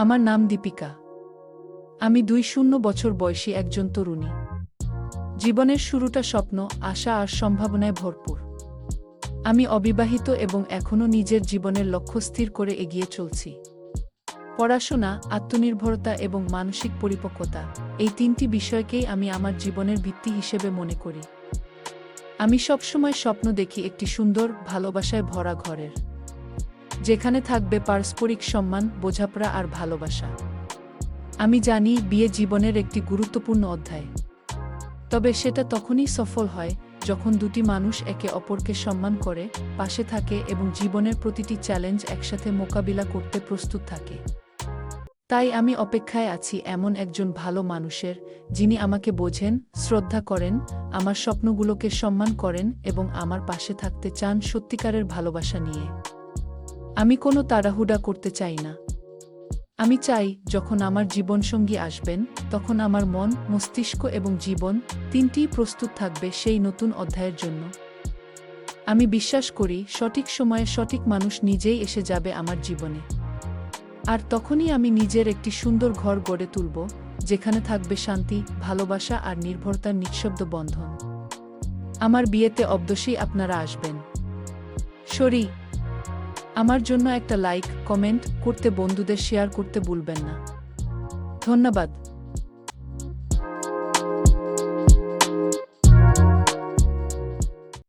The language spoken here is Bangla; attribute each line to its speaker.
Speaker 1: আমার নাম দীপিকা। আমি ২০ বছর বয়সী একজন তরুণী। জীবনের শুরুটা স্বপ্ন, আশা আর সম্ভাবনায় ভরপুর। আমি অবিবাহিত এবং এখনও নিজের জীবনের লক্ষ্য স্থির করে এগিয়ে চলছি। পড়াশোনা, আত্মনির্ভরতা এবং মানসিক পরিপক্কতা, এই ৩টি বিষয়কেই আমি আমার জীবনের ভিত্তি হিসেবে মনে করি। আমি সবসময় স্বপ্ন দেখি একটি সুন্দর, ভালোবাসায় ভরা ঘরের, যেখানে থাকবে পারস্পরিক সম্মান, বোঝাপড়া আর ভালোবাসা। আমি জানি বিয়ে জীবনের একটি গুরুত্বপূর্ণ অধ্যায়, তবে সেটা তখনই সফল হয় যখন দুটি মানুষ একে অপরকে সম্মান করে, পাশে থাকে এবং জীবনের প্রতিটি চ্যালেঞ্জ একসাথে মোকাবিলা করতে প্রস্তুত থাকে। তাই আমি অপেক্ষায় আছি এমন একজন ভালো মানুষের, যিনি আমাকে বোঝেন, শ্রদ্ধা করেন, আমার স্বপ্নগুলোকে সম্মান করেন এবং আমার পাশে থাকতে চান সত্যিকারের ভালোবাসা নিয়ে। আমি কোনো তাড়াহুড়া করতে চাই না। আমি চাই যখন আমার জীবনসঙ্গী আসবেন, তখন আমার মন, মস্তিষ্ক এবং জীবন, তিনটিই প্রস্তুত থাকবে সেই নতুন অধ্যায়ের জন্য। আমি বিশ্বাস করি সঠিক সময়ে সঠিক মানুষ নিজেই এসে যাবে আমার জীবনে। আর তখনই আমি নিজের একটি সুন্দর ঘর গড়ে তুলব, যেখানে থাকবে শান্তি, ভালোবাসা আর নির্ভরতার নিঃশব্দ বন্ধন। আমার বিয়েতে অবশ্যই আপনারা আসবেন। সরি, আমার জন্য একটা লাইক, কমেন্ট করতে, বন্ধুদের শেয়ার করতে ভুলবেন না। ধন্যবাদ।